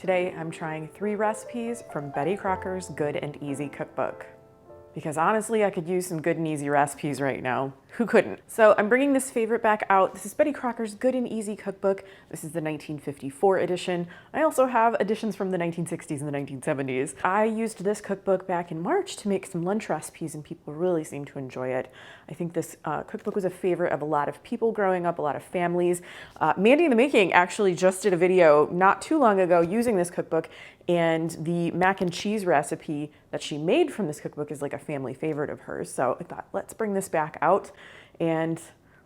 Today I'm trying 3 recipes from Betty Crocker's Good and Easy Cookbook. Because honestly, I could use some good and easy recipes right now. Who couldn't? So I'm bringing this favorite back out. This is Betty Crocker's Good and Easy Cookbook. This is the 1954 edition. I also have editions from the 1960s and the 1970s. I used this cookbook back in March to make some lunch recipes and people really seemed to enjoy it. I think this cookbook was a favorite of a lot of people growing up, a lot of families. Mandy in the Making actually just did a video not too long ago using this cookbook, and the mac and cheese recipe that she made from this cookbook is like a family favorite of hers. So I thought, let's bring this back out and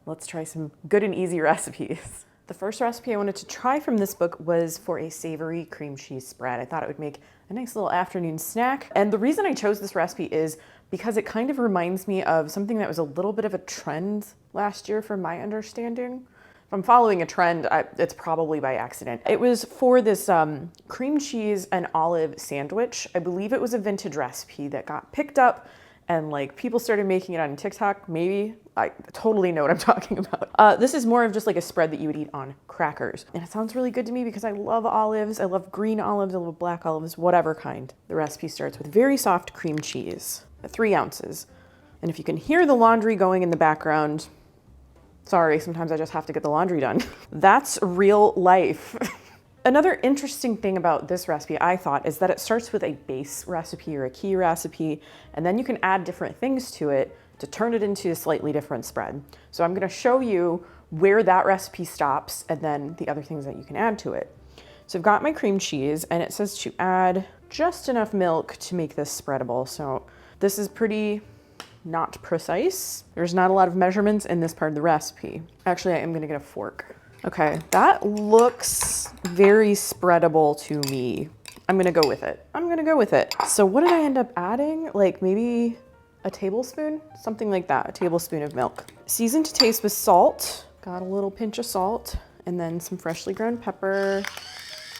let's try some good and easy recipes. The first recipe I wanted to try from this book was for a savory cream cheese spread. I thought it would make a nice little afternoon snack. And the reason I chose this recipe is because it kind of reminds me of something that was a little bit of a trend last year from my understanding. If I'm following a trend, it's probably by accident. It was for this cream cheese and olive sandwich. I believe it was a vintage recipe that got picked up and like people started making it on TikTok, maybe. I totally know what I'm talking about. This is more of just like a spread that you would eat on crackers. And it sounds really good to me because I love olives. I love green olives, I love black olives, whatever kind. The recipe starts with very soft cream cheese, 3 ounces. And if you can hear the laundry going in the background, sorry, sometimes I just have to get the laundry done. That's real life. Another interesting thing about this recipe, I thought, is that it starts with a base recipe or a key recipe, and then you can add different things to it to turn it into a slightly different spread. So I'm gonna show you where that recipe stops and then the other things that you can add to it. So I've got my cream cheese, and it says to add just enough milk to make this spreadable. So this is pretty not precise. There's not a lot of measurements in this part of the recipe. Actually, I am gonna get a fork. Okay, that looks very spreadable to me. I'm gonna go with it. I'm gonna go with it. So what did I end up adding? Like maybe a tablespoon? Something like that, a tablespoon of milk. Seasoned to taste with salt. Got a little pinch of salt, and then some freshly ground pepper.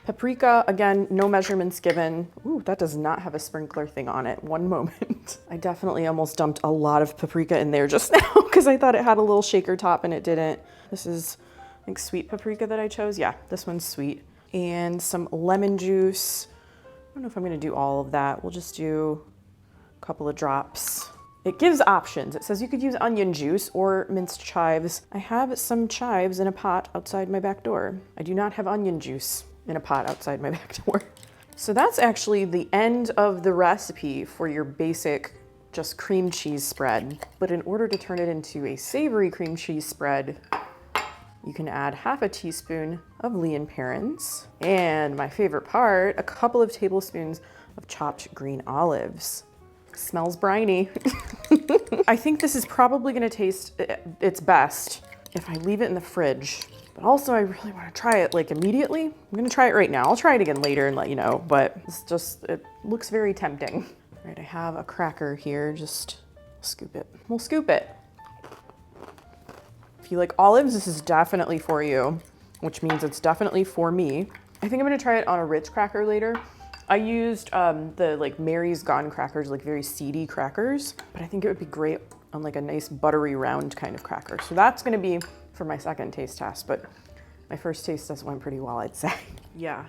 Paprika, again, no measurements given. Ooh, that does not have a sprinkler thing on it. One moment. I definitely almost dumped a lot of paprika in there just now because I thought it had a little shaker top and it didn't. This is like sweet paprika that I chose. Yeah, this one's sweet. And some lemon juice. I don't know if I'm gonna do all of that. We'll just do a couple of drops. It gives options. It says you could use onion juice or minced chives. I have some chives in a pot outside my back door. I do not have onion juice in a pot outside my back door. So that's actually the end of the recipe for your basic just cream cheese spread. But in order to turn it into a savory cream cheese spread, you can add half a teaspoon of Lean Parents, and my favorite part, a couple of tablespoons of chopped green olives. Smells briny. I think this is probably gonna taste its best if I leave it in the fridge. But also I really wanna try it like immediately. I'm gonna try it right now. I'll try it again later and let you know, but it looks very tempting. All right, I have a cracker here, just scoop it. We'll scoop it. If you like olives, this is definitely for you, which means it's definitely for me. I think I'm gonna try it on a Ritz cracker later. I used the like Mary's Gone crackers, like very seedy crackers, but I think it would be great on like a nice buttery round kind of cracker. So that's gonna be for my second taste test, but my first taste test went pretty well, I'd say. Yeah,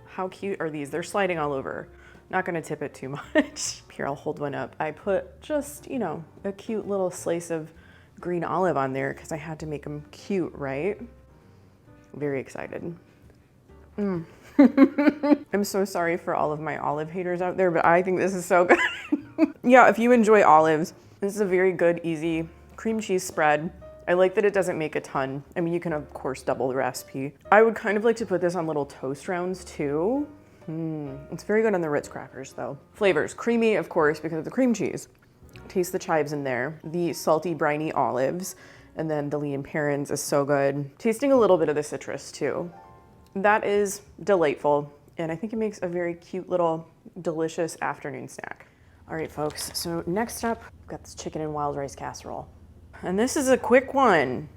how cute are these? They're sliding all over. Not gonna tip it too much. Here, I'll hold one up. I put just, you know, a cute little slice of green olive on there because I had to make them cute, right? Very excited. I'm so sorry for all of my olive haters out there, but I think this is so good. Yeah, if you enjoy olives, this is a very good, easy cream cheese spread. I like that it doesn't make a ton. I mean, you can of course double the recipe. I would kind of like to put this on little toast rounds too. It's very good on the Ritz crackers though. Flavors, creamy of course because of the cream cheese. Taste the chives in there, the salty briny olives, and then the Lean Parents is so good. Tasting a little bit of the citrus too. That is delightful, and I think it makes a very cute little delicious afternoon snack. All right folks, so next up, we've got this chicken and wild rice casserole. And this is a quick one.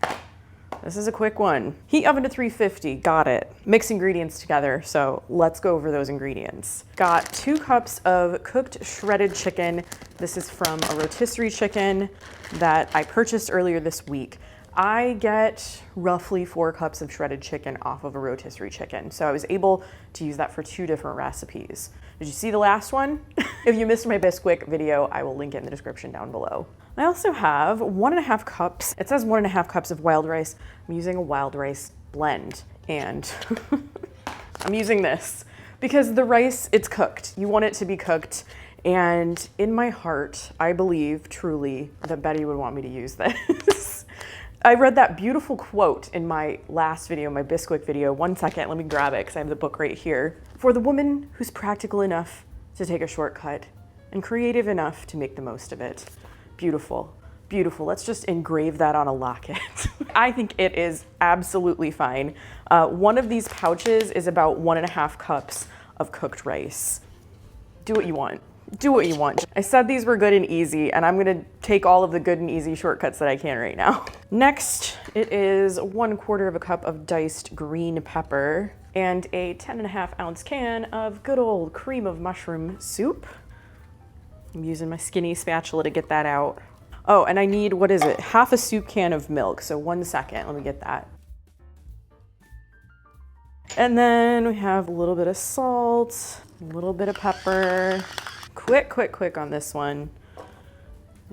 Heat oven to 350, got it. Mix ingredients together, so let's go over those ingredients. Got 2 cups of cooked shredded chicken. This is from a rotisserie chicken that I purchased earlier this week. I get roughly 4 cups of shredded chicken off of a rotisserie chicken. So I was able to use that for 2 different recipes. Did you see the last one? If you missed my Bisquick video, I will link it in the description down below. I also have 1.5 cups. It says 1.5 cups of wild rice. I'm using a wild rice blend, and I'm using this because the rice, it's cooked. You want it to be cooked. And in my heart, I believe truly that Betty would want me to use this. I read that beautiful quote in my last video, my Bisquick video. One second, let me grab it because I have the book right here. For the woman who's practical enough to take a shortcut and creative enough to make the most of it. Beautiful, beautiful. Let's just engrave that on a locket. I think it is absolutely fine. One of these pouches is about 1.5 cups of cooked rice. Do what you want. Do what you want. I said these were good and easy, and I'm gonna take all of the good and easy shortcuts that I can right now. Next, it is 1/4 cup of diced green pepper and a 10.5 ounce can of good old cream of mushroom soup. I'm using my skinny spatula to get that out. Oh, and I need, what is it? Half a soup can of milk. So 1 second, let me get that. And then we have a little bit of salt, a little bit of pepper. Quick on this one.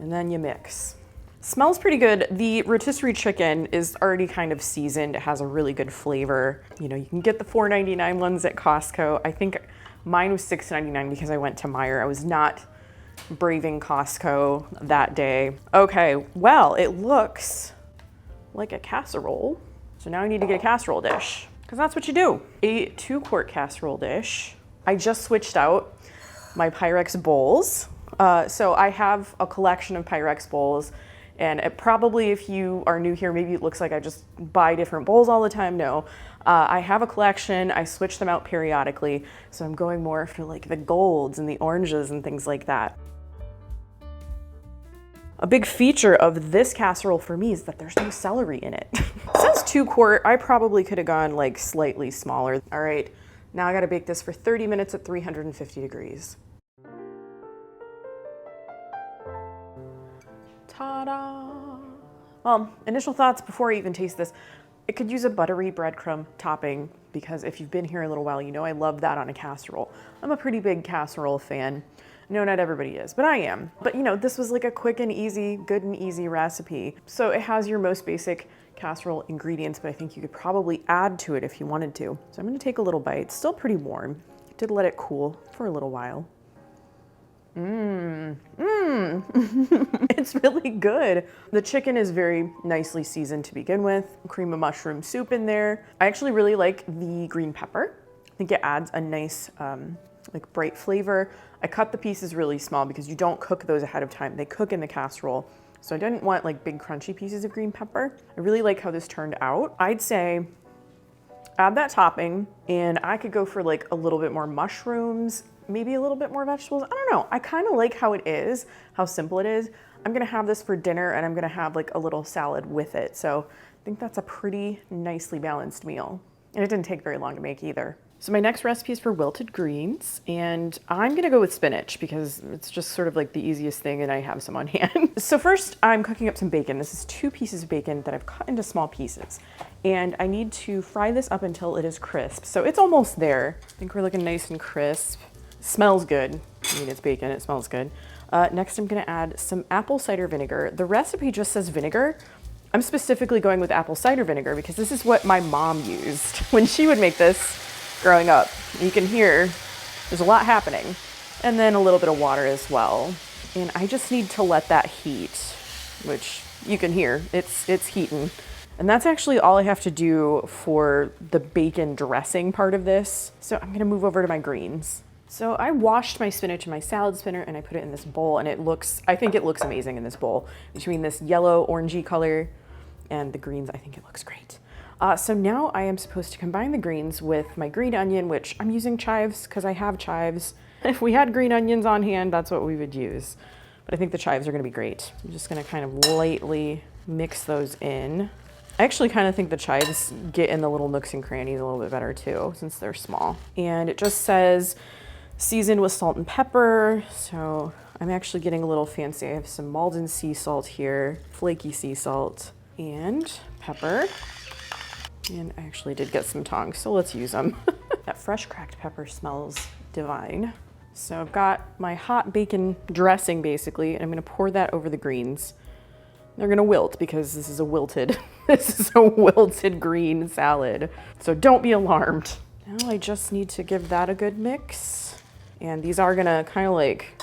And then you mix. Smells pretty good. The rotisserie chicken is already kind of seasoned. It has a really good flavor. You know, you can get the $4.99 ones at Costco. I think mine was $6.99 because I went to Meijer. I was not braving Costco that day. Okay, well, it looks like a casserole. So now I need to get a casserole dish because that's what you do. A 2-quart casserole dish. I just switched out my Pyrex bowls. So I have a collection of Pyrex bowls, and it probably, if you are new here, maybe it looks like I just buy different bowls all the time. No, I have a collection. I switch them out periodically. So I'm going more for like the golds and the oranges and things like that. A big feature of this casserole for me is that there's no celery in it. It says 2-quart. I probably could have gone like slightly smaller. All right, now I gotta bake this for 30 minutes at 350 degrees. Ta-da! Well, initial thoughts before I even taste this. It could use a buttery breadcrumb topping because if you've been here a little while, you know I love that on a casserole. I'm a pretty big casserole fan. No, not everybody is, but I am. But you know, this was like a quick and easy, good and easy recipe. So it has your most basic casserole ingredients, but I think you could probably add to it if you wanted to. So I'm gonna take a little bite. It's still pretty warm. I did let it cool for a little while. It's really good. The chicken is very nicely seasoned to begin with. Cream of mushroom soup in there. I actually really like the green pepper. I think it adds a nice like bright flavor. I cut the pieces really small because you don't cook those ahead of time. They cook in the casserole. So I didn't want like big crunchy pieces of green pepper. I really like how this turned out. I'd say add that topping, and I could go for like a little bit more mushrooms, maybe a little bit more vegetables. I don't know. I kind of like how it is, how simple it is. I'm gonna have this for dinner, and I'm gonna have like a little salad with it. So I think that's a pretty nicely balanced meal. And it didn't take very long to make either. So my next recipe is for wilted greens, and I'm gonna go with spinach because it's just sort of like the easiest thing and I have some on hand. So first I'm cooking up some bacon. This is 2 pieces of bacon that I've cut into small pieces, and I need to fry this up until it is crisp. So it's almost there. I think we're looking nice and crisp. Smells good. I mean, it's bacon, it smells good. Next I'm gonna add some apple cider vinegar. The recipe just says vinegar. I'm specifically going with apple cider vinegar because this is what my mom used when she would make this growing up. You can hear there's a lot happening. And then a little bit of water as well. And I just need to let that heat, which you can hear, it's heating. And that's actually all I have to do for the bacon dressing part of this. So I'm gonna move over to my greens. So I washed my spinach in my salad spinner and I put it in this bowl, and I think it looks amazing in this bowl. Between this yellow orangey color and the greens, I think it looks great. So now I am supposed to combine the greens with my green onion, which I'm using chives because I have chives. If we had green onions on hand, that's what we would use. But I think the chives are gonna be great. I'm just gonna kind of lightly mix those in. I actually kind of think the chives get in the little nooks and crannies a little bit better too, since they're small. And it just says seasoned with salt and pepper. So I'm actually getting a little fancy. I have some Malden sea salt here, flaky sea salt. and pepper. And I actually did get some tongs, so let's use them. That fresh cracked pepper smells divine. So I've got my hot bacon dressing basically, and I'm gonna pour that over the greens. They're gonna wilt because this is a wilted, this is a wilted green salad. So don't be alarmed. Now I just need to give that a good mix. And these are gonna kind of like,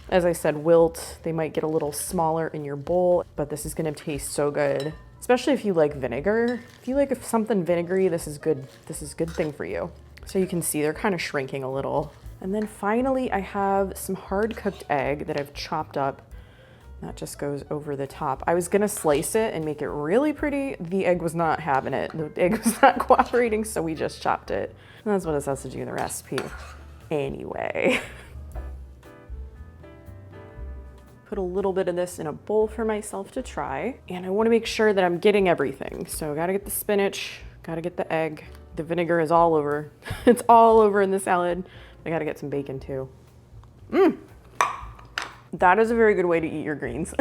as I said, wilt. They might get a little smaller in your bowl, but this is gonna taste so good. Especially if you like vinegar. If you like something vinegary, this is good. This is a good thing for you. So you can see they're kind of shrinking a little. And then finally I have some hard cooked egg that I've chopped up. That just goes over the top. I was gonna slice it and make it really pretty. The egg was not having it. The egg was not cooperating, so we just chopped it. And that's what it says to do in the recipe. Anyway. Put a little bit of this in a bowl for myself to try. And I wanna make sure that I'm getting everything. So I gotta get the spinach, gotta get the egg. The vinegar is all over. It's all over in the salad. I gotta get some bacon too. That is a very good way to eat your greens.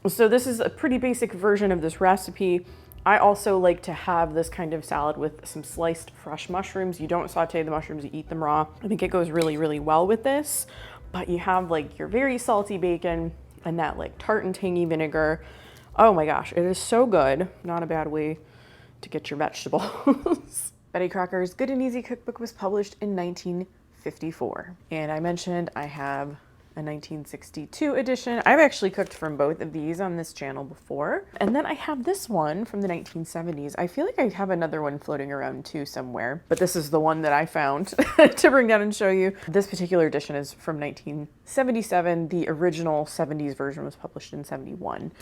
So this is a pretty basic version of this recipe. I also like to have this kind of salad with some sliced fresh mushrooms. You don't saute the mushrooms, you eat them raw. I think it goes really, really well with this. But you have like your very salty bacon and that like tart and tangy vinegar. Oh my gosh, it is so good. Not a bad way to get your vegetables. Betty Crocker's Good and Easy Cookbook was published in 1954. And I mentioned I have a 1962 edition. I've actually cooked from both of these on this channel before. And then I have this one from the 1970s. I feel like I have another one floating around too somewhere, but this is the one that I found to bring down and show you. This particular edition is from 1977. The original 70s version was published in 71.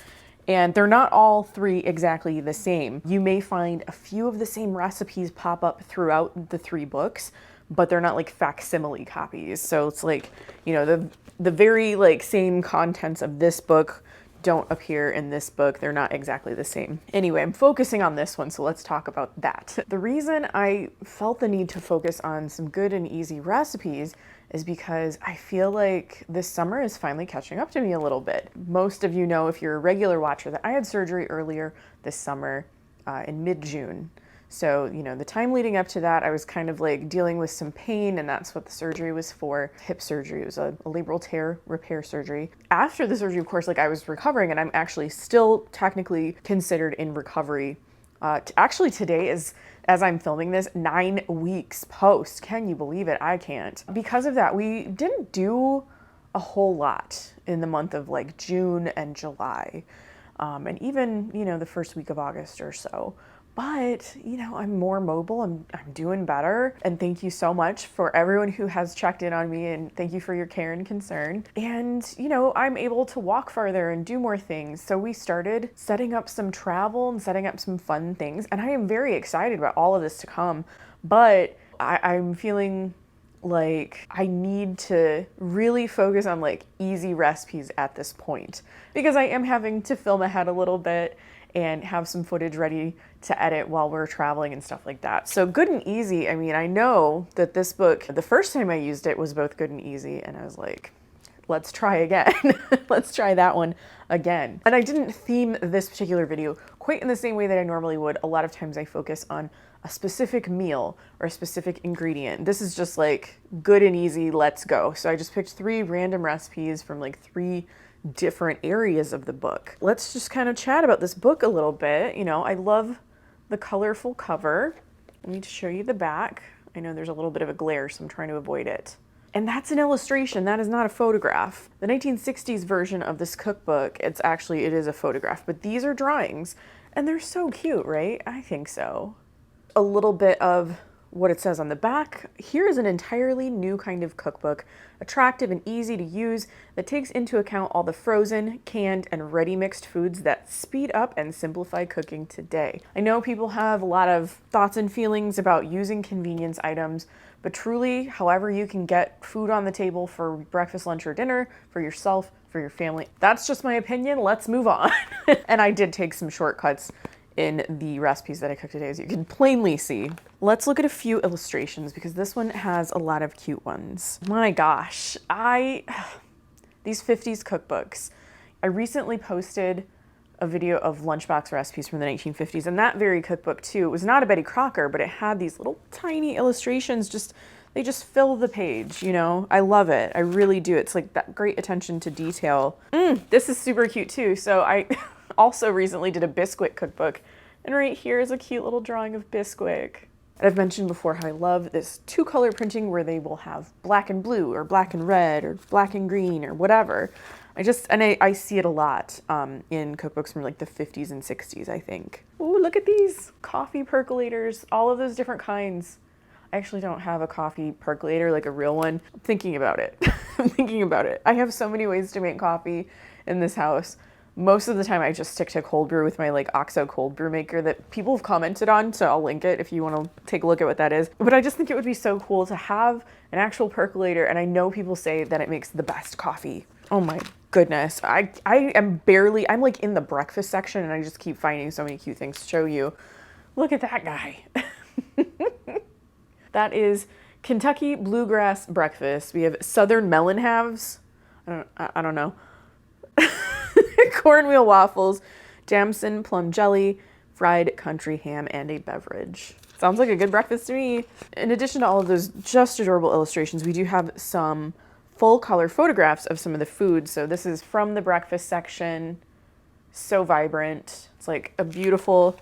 And they're not all three exactly the same. You may find a few of the same recipes pop up throughout the three books, but they're not like facsimile copies. So it's like, you know, the very like same contents of this book don't appear in this book. They're not exactly the same. Anyway, I'm focusing on this one, so let's talk about that. The reason I felt the need to focus on some good and easy recipes is because I feel like this summer is finally catching up to me a little bit. Most of you know, if you're a regular watcher, that I had surgery earlier this summer in mid-June. So, you know, the time leading up to that, I was kind of like dealing with some pain, and that's what the surgery was for. Hip surgery. It was a labral tear repair surgery. After the surgery, of course, like I was recovering, and I'm actually still technically considered in recovery. Actually, today is, as I'm filming this, 9 weeks post. Can you believe it? I can't. Because of that, we didn't do a whole lot in the month of like June and July, and even, you know, the first week of August or so. But, you know, I'm more mobile, I'm doing better. And thank you so much for everyone who has checked in on me, and thank you for your care and concern. And, you know, I'm able to walk farther and do more things. So we started setting up some travel and setting up some fun things. And I am very excited about all of this to come. But I'm feeling like I need to really focus on like easy recipes at this point, because I am having to film ahead a little bit and have some footage ready to edit while we're traveling and stuff like that. So Good and Easy, I mean, I know that this book, the first time I used it was both good and easy, and I was like, let's try again. Let's try that one again. And I didn't theme this particular video quite in the same way that I normally would. A lot of times I focus on a specific meal or a specific ingredient. This is just like good and easy, let's go. So I just picked 3 random recipes from like 3 different areas of the book. Let's just kind of chat about this book a little bit. You know, I love the colorful cover. I need to show you the back. I know there's a little bit of a glare, so I'm trying to avoid it. And that's an illustration, that is not a photograph. The 1960s version of this cookbook, it is a photograph, but these are drawings, and they're so cute, right? I think so. A little bit of what it says on the back. Here is an entirely new kind of cookbook, attractive and easy to use, that takes into account all the frozen, canned, and ready mixed foods that speed up and simplify cooking today. I know people have a lot of thoughts and feelings about using convenience items, but truly, however you can get food on the table for breakfast, lunch, or dinner, for yourself, for your family, that's just my opinion. Let's move on. And I did take some shortcuts in the recipes that I cooked today, as you can plainly see. Let's look at a few illustrations, because this one has a lot of cute ones. My gosh, these 50s cookbooks. I recently posted a video of lunchbox recipes from the 1950s, and that very cookbook too, it was not a Betty Crocker, but it had these little tiny illustrations, they just fill the page, you know? I love it. I really do. It's like that great attention to detail. This is super cute too. So I also recently did a Bisquick cookbook, and right here is a cute little drawing of Bisquick. And I've mentioned before how I love this 2-color printing where they will have black and blue or black and red or black and green or whatever. I see it a lot in cookbooks from like the 50s and 60s, I think. Ooh, look at these coffee percolators, all of those different kinds. I actually don't have a coffee percolator, like a real one. I'm thinking about it. I'm thinking about it. I have so many ways to make coffee in this house. Most of the time I just stick to cold brew with my like OXO cold brew maker that people have commented on, so I'll link it if you want to take a look at what that is. But I just think it would be so cool to have an actual percolator, and I know people say that it makes the best coffee. Oh my goodness. I'm like in the breakfast section, and I just keep finding so many cute things to show you. Look at that guy. That is Kentucky Bluegrass Breakfast. We have Southern Melon Halves. I don't know. Cornmeal waffles, damson plum jelly, fried country ham, and a beverage. Sounds like a good breakfast to me. In addition to all of those just adorable illustrations, we do have some full color photographs of some of the foods. So this is from the breakfast section. So vibrant. It's like a beautiful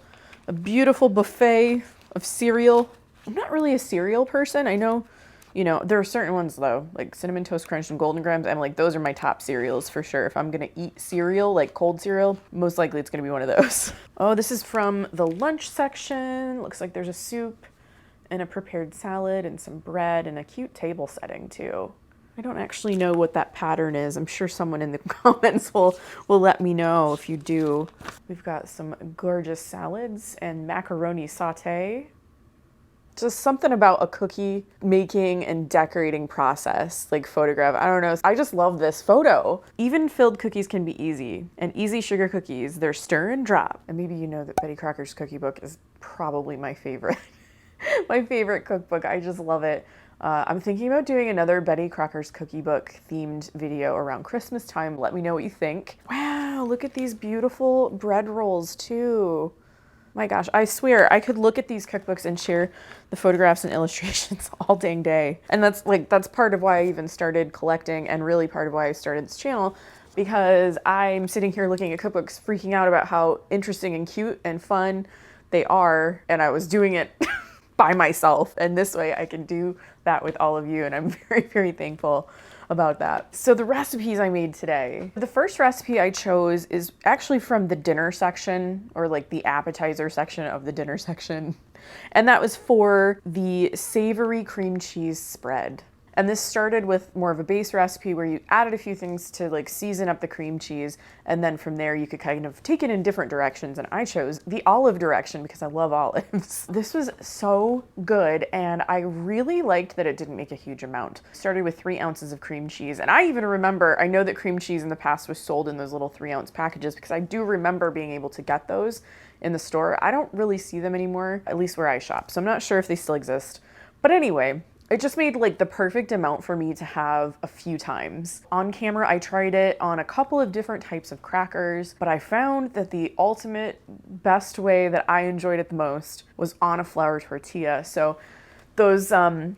buffet of cereal. I'm not really a cereal person. I know, you know, there are certain ones though, like Cinnamon Toast Crunch and Golden Grahams. I'm like, those are my top cereals for sure. If I'm gonna eat cereal, like cold cereal, most likely it's gonna be one of those. Oh, this is from the lunch section. Looks like there's a soup and a prepared salad and some bread and a cute table setting too. I don't actually know what that pattern is. I'm sure someone in the comments will let me know if you do. We've got some gorgeous salads and macaroni sauté. Just something about a cookie making and decorating process, like photograph. I don't know. I just love this photo. Even filled cookies can be easy, and easy sugar cookies, they're stir and drop. And maybe you know that Betty Crocker's cookie book is probably my favorite, my favorite cookbook. I just love it. I'm thinking about doing another Betty Crocker's cookie book themed video around Christmas time. Let me know what you think. Wow, look at these beautiful bread rolls too. My gosh, I swear I could look at these cookbooks and share the photographs and illustrations all dang day. And that's part of why I even started collecting, and really part of why I started this channel, because I'm sitting here looking at cookbooks freaking out about how interesting and cute and fun they are, and I was doing it by myself, and this way I can do that with all of you, and I'm very, very thankful about that. So the recipes I made today, the first recipe I chose is actually from the dinner section, or like the appetizer section of the dinner section. And that was for the savory cream cheese spread. And this started with more of a base recipe where you added a few things to like season up the cream cheese, and then from there you could kind of take it in different directions, and I chose the olive direction because I love olives. This was so good, and I really liked that it didn't make a huge amount. Started with 3 ounces of cream cheese, and I even remember, I know that cream cheese in the past was sold in those little 3-ounce packages, because I do remember being able to get those in the store. I don't really see them anymore, at least where I shop, so I'm not sure if they still exist. But anyway, it just made like the perfect amount for me to have a few times. On camera, I tried it on a couple of different types of crackers, but I found that the ultimate best way that I enjoyed it the most was on a flour tortilla. So those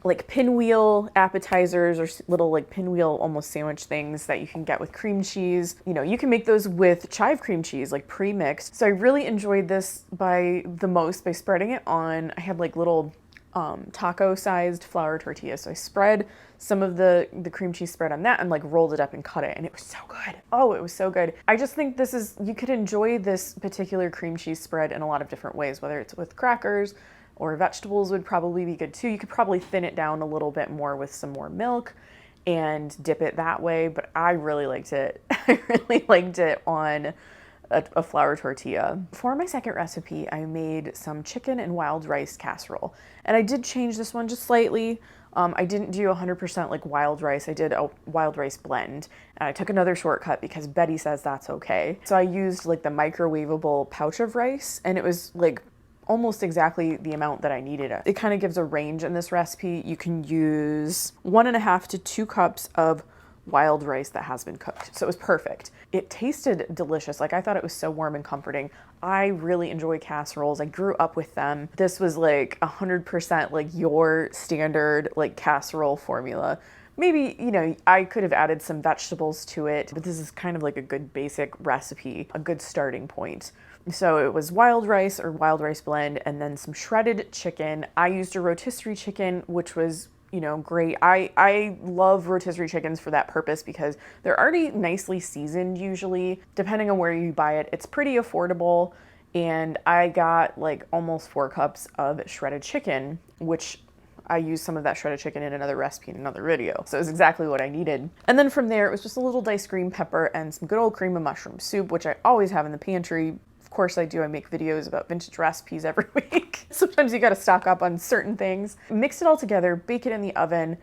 like pinwheel appetizers, or little like pinwheel almost sandwich things that you can get with cream cheese, you know, you can make those with chive cream cheese, like pre-mixed. So I really enjoyed this by spreading it on, I had like little taco-sized flour tortillas. So I spread some of the cream cheese spread on that and like rolled it up and cut it, and it was so good. Oh, it was so good. I just think you could enjoy this particular cream cheese spread in a lot of different ways, whether it's with crackers or vegetables would probably be good too. You could probably thin it down a little bit more with some more milk and dip it that way, but I really liked it. I really liked it on a flour tortilla. For my second recipe, I made some chicken and wild rice casserole. And I did change this one just slightly. I didn't do 100% like wild rice. I did a wild rice blend. And I took another shortcut because Betty says that's okay. So I used like the microwavable pouch of rice, and it was like almost exactly the amount that I needed. It kind of gives a range in this recipe. You can use 1.5 to 2 cups of wild rice that has been cooked. So it was perfect. It tasted delicious. Like, I thought it was so warm and comforting. I really enjoy casseroles. I grew up with them. This was like 100% like your standard like casserole formula. Maybe, you know, I could have added some vegetables to it, but this is kind of like a good basic recipe, a good starting point. So it was wild rice or wild rice blend and then some shredded chicken. I used a rotisserie chicken, which was, you know, great. I love rotisserie chickens for that purpose because they're already nicely seasoned usually. Depending on where you buy it, it's pretty affordable. And I got like almost 4 cups of shredded chicken, which I used some of that shredded chicken in another recipe in another video. So it was exactly what I needed. And then from there, it was just a little diced green pepper and some good old cream of mushroom soup, which I always have in the pantry. Of course I do. I make videos about vintage recipes every week. Sometimes you gotta stock up on certain things. Mix it all together, bake it in the oven.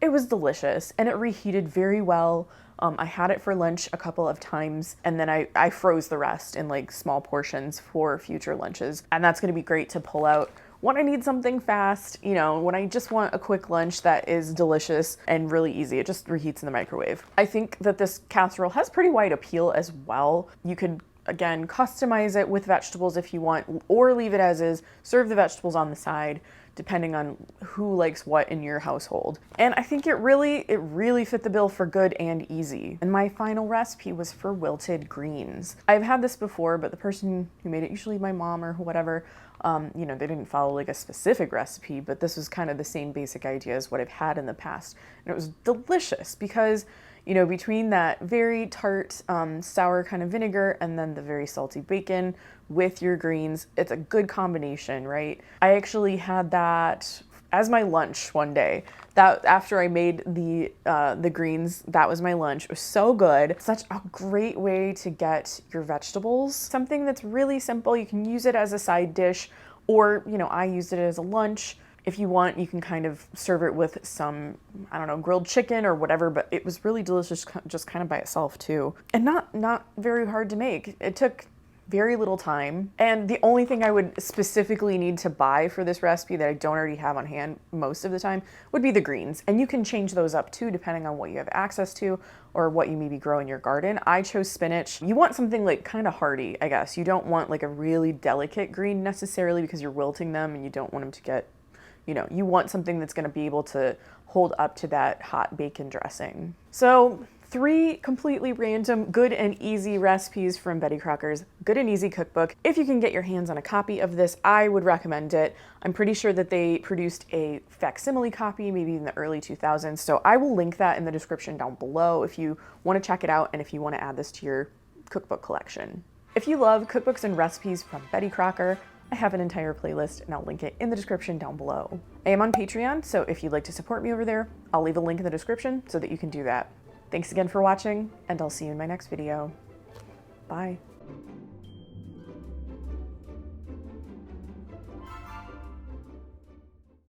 It was delicious and it reheated very well. I had it for lunch a couple of times and then I froze the rest in like small portions for future lunches. And that's gonna be great to pull out when I need something fast, you know, when I just want a quick lunch that is delicious and really easy. It just reheats in the microwave. I think that this casserole has pretty wide appeal as well. You could, again, customize it with vegetables if you want, or leave it as is, serve the vegetables on the side, depending on who likes what in your household. And I think it really fit the bill for good and easy. And my final recipe was for wilted greens. I've had this before, but the person who made it, usually my mom or whatever, you know, they didn't follow like a specific recipe, but this was kind of the same basic idea as what I've had in the past. And it was delicious because, you know, between that very tart, sour kind of vinegar and then the very salty bacon with your greens, it's a good combination, right? I actually had that as my lunch one day. That after I made the greens, that was my lunch. It was so good. Such a great way to get your vegetables. Something that's really simple. You can use it as a side dish, or, you know, I used it as a lunch. If you want, you can kind of serve it with some, I don't know, grilled chicken or whatever, but it was really delicious just kind of by itself too. And not very hard to make. It took very little time. And the only thing I would specifically need to buy for this recipe that I don't already have on hand most of the time would be the greens. And you can change those up too, depending on what you have access to or what you maybe grow in your garden. I chose spinach. You want something like kind of hearty, I guess. You don't want like a really delicate green necessarily because you're wilting them and you don't want them to get, you know, you want something that's going to be able to hold up to that hot bacon dressing. So 3 completely random, good and easy recipes from Betty Crocker's Good and Easy Cookbook. If you can get your hands on a copy of this, I would recommend it. I'm pretty sure that they produced a facsimile copy maybe in the early 2000s, so I will link that in the description down below if you want to check it out and if you want to add this to your cookbook collection. If you love cookbooks and recipes from Betty Crocker, I have an entire playlist and I'll link it in the description down below. I am on Patreon, so if you'd like to support me over there, I'll leave a link in the description so that you can do that. Thanks again for watching, and I'll see you in my next video. Bye.